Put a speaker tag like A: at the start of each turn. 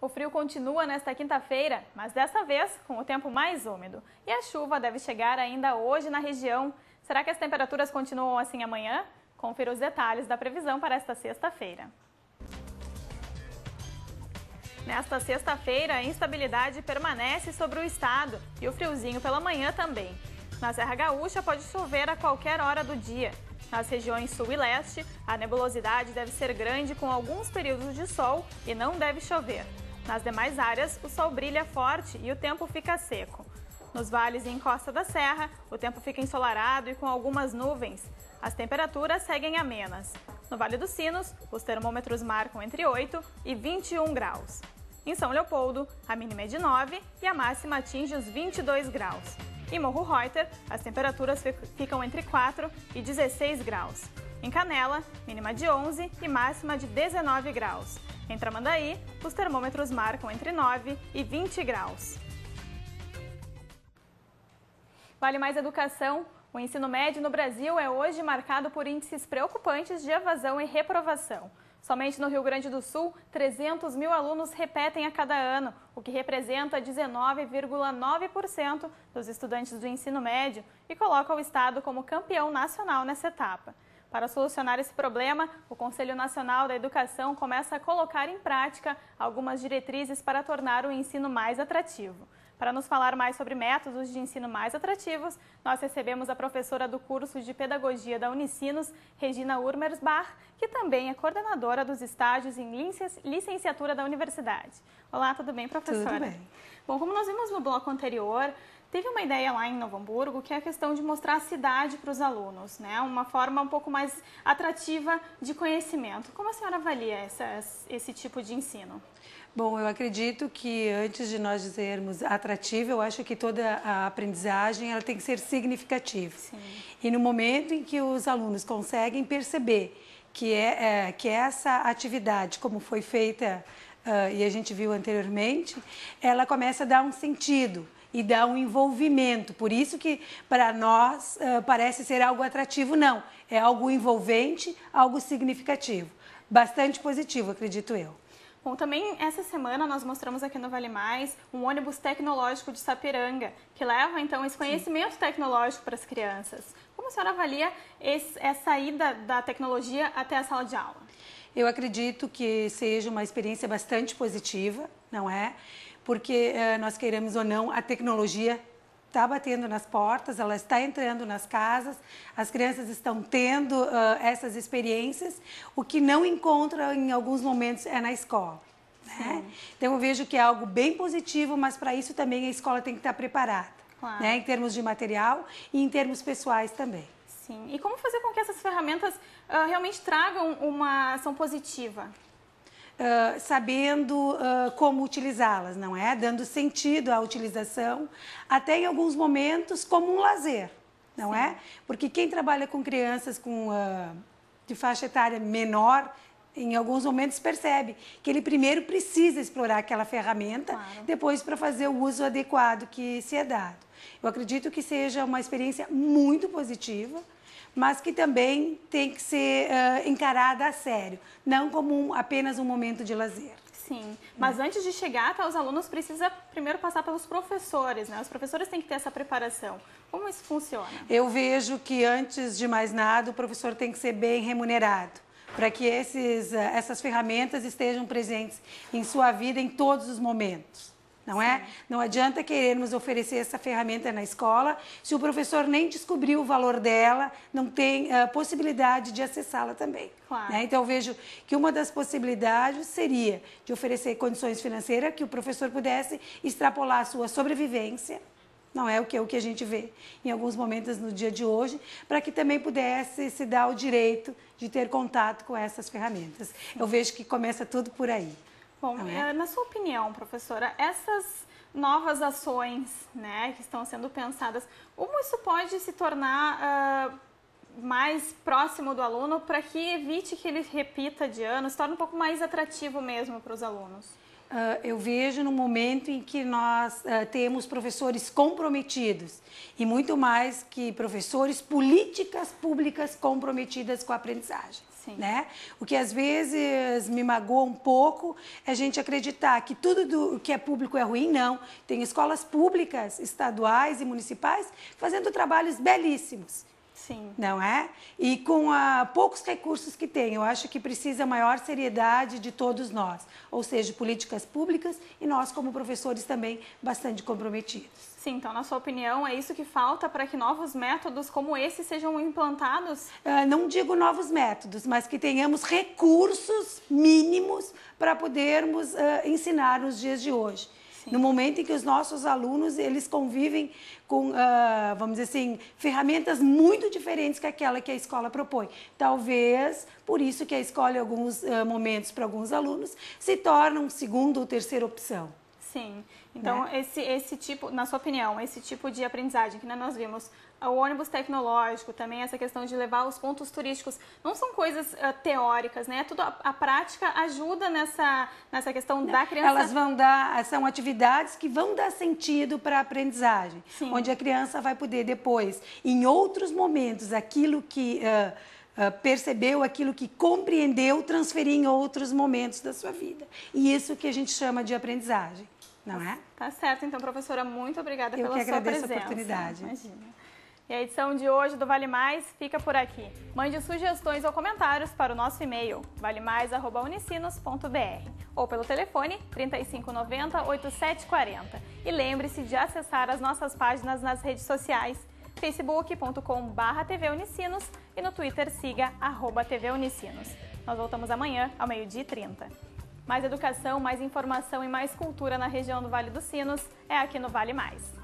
A: O frio continua nesta quinta-feira, mas desta vez com o tempo mais úmido. E a chuva deve chegar ainda hoje na região. Será que as temperaturas continuam assim amanhã? Confira os detalhes da previsão para esta sexta-feira. Nesta sexta-feira, a instabilidade permanece sobre o estado e o friozinho pela manhã também. Na Serra Gaúcha pode chover a qualquer hora do dia. Nas regiões sul e leste, a nebulosidade deve ser grande com alguns períodos de sol e não deve chover. Nas demais áreas, o sol brilha forte e o tempo fica seco. Nos vales e encosta da serra, o tempo fica ensolarado e com algumas nuvens. As temperaturas seguem amenas. No Vale dos Sinos, os termômetros marcam entre 8 e 21 graus. Em São Leopoldo, a mínima é de 9 e a máxima atinge os 22 graus. Em Morro Reuter, as temperaturas ficam entre 4 e 16 graus. Em Canela, mínima de 11 e máxima de 19 graus. Em Tramandaí, os termômetros marcam entre 9 e 20 graus. Vale mais educação. O ensino médio no Brasil é hoje marcado por índices preocupantes de evasão e reprovação. Somente no Rio Grande do Sul, 300 mil alunos repetem a cada ano, o que representa 19,9% dos estudantes do ensino médio e coloca o estado como campeão nacional nessa etapa. Para solucionar esse problema, o Conselho Nacional da Educação começa a colocar em prática algumas diretrizes para tornar o ensino mais atrativo. Para nos falar mais sobre métodos de ensino mais atrativos, nós recebemos a professora do curso de Pedagogia da Unicinos, Regina Urmersbach, que também é coordenadora dos estágios em licenciatura da universidade. Olá, tudo bem, professora?
B: Tudo bem.
A: Bom, como nós vimos no bloco anterior, teve uma ideia lá em Novo Hamburgo, que é a questão de mostrar a cidade para os alunos, né? Uma forma um pouco mais atrativa de conhecimento. Como a senhora avalia esse tipo de ensino?
B: Bom, eu acredito que antes de nós dizermos atrativo, eu acho que toda a aprendizagem ela tem que ser significativa.
A: Sim.
B: E no momento em que os alunos conseguem perceber que essa atividade, como foi feita e a gente viu anteriormente, ela começa a dar um sentido e dar um envolvimento. Por isso que para nós parece ser algo atrativo, não. É algo envolvente, algo significativo. Bastante positivo, acredito eu.
A: Bom, também essa semana nós mostramos aqui no Vale Mais um ônibus tecnológico de Sapiranga, que leva então esse conhecimento tecnológico para as crianças. Como a senhora avalia essa ida da tecnologia até a sala de aula?
B: Eu acredito que seja uma experiência bastante positiva, não é? Porque nós queiramos ou não, a tecnologia está batendo nas portas, ela está entrando nas casas, as crianças estão tendo essas experiências, o que não encontra em alguns momentos é na escola. Né? Então eu vejo que é algo bem positivo, mas para isso também a escola tem que estar preparada,
A: claro,
B: né? Em termos de material e em termos pessoais também.
A: Sim. E como fazer com que essas ferramentas realmente tragam uma ação positiva?
B: Sabendo como utilizá-las, não é? Dando sentido à utilização, até em alguns momentos como um lazer, não é? Porque quem trabalha com crianças de faixa etária menor, em alguns momentos percebe que ele primeiro precisa explorar aquela ferramenta, claro, depois para fazer o uso adequado que se é dado. Eu acredito que seja uma experiência muito positiva, mas que também tem que ser encarada a sério, não como apenas um momento de lazer.
A: Sim, mas antes de chegar até os alunos, precisa primeiro passar pelos professores, né? Os professores têm que ter essa preparação. Como isso funciona? Eu
B: vejo que antes de mais nada, o professor tem que ser bem remunerado, para que essas ferramentas estejam presentes em sua vida em todos os momentos. Não é? Não adianta querermos oferecer essa ferramenta na escola se o professor nem descobriu o valor dela, não tem possibilidade de acessá-la também.
A: Claro.
B: Né? Então, eu vejo que uma das possibilidades seria de oferecer condições financeiras que o professor pudesse extrapolar a sua sobrevivência, não é o que a gente vê em alguns momentos no dia de hoje, para que também pudesse se dar o direito de ter contato com essas ferramentas. Sim. Eu vejo que começa tudo por aí.
A: Bom, na sua opinião, professora, essas novas ações, né, que estão sendo pensadas, como isso pode se tornar mais próximo do aluno para que evite que ele repita de ano, se torne um pouco mais atrativo mesmo para os alunos?
B: Eu vejo no momento em que nós temos professores comprometidos e muito mais que professores, políticas públicas comprometidas com a aprendizagem.
A: Sim.
B: Né? O que às vezes me magoa um pouco é a gente acreditar que tudo que é público é ruim. Não. Tem escolas públicas, estaduais e municipais fazendo trabalhos belíssimos.
A: Sim.
B: Não é? E com poucos recursos que tem, eu acho que precisa maior seriedade de todos nós, ou seja, políticas públicas e nós como professores também bastante comprometidos.
A: Sim, então na sua opinião é isso que falta para que novos métodos como esse sejam implantados?
B: Não digo novos métodos, mas que tenhamos recursos mínimos para podermos ensinar nos dias de hoje. Sim. No momento em que os nossos alunos, eles convivem com, vamos dizer assim, ferramentas muito diferentes que aquela que a escola propõe. Talvez, por isso que a escola, em alguns momentos, para alguns alunos, se torna uma segunda ou terceira opção.
A: Sim. Então, né? esse tipo, na sua opinião, esse tipo de aprendizagem que nós vimos, o ônibus tecnológico, também essa questão de levar os pontos turísticos, não são coisas teóricas, né? Tudo a prática ajuda nessa questão da criança.
B: Elas são atividades que vão dar sentido para a aprendizagem. Sim. Onde a criança vai poder depois, em outros momentos, aquilo que percebeu, aquilo que compreendeu, transferir em outros momentos da sua vida. E isso que a gente chama de aprendizagem, não é?
A: Tá certo, então, professora, muito obrigada pela sua presença.
B: Eu que agradeço a oportunidade.
A: Imagina. E a edição de hoje do Vale Mais fica por aqui. Mande sugestões ou comentários para o nosso e-mail valemais@unicinos.br ou pelo telefone 3590-8740. E lembre-se de acessar as nossas páginas nas redes sociais, facebook.com/tvunicinos e no Twitter siga @tvunicinos. Nós voltamos amanhã ao 12h30. Mais educação, mais informação e mais cultura na região do Vale dos Sinos é aqui no Vale Mais.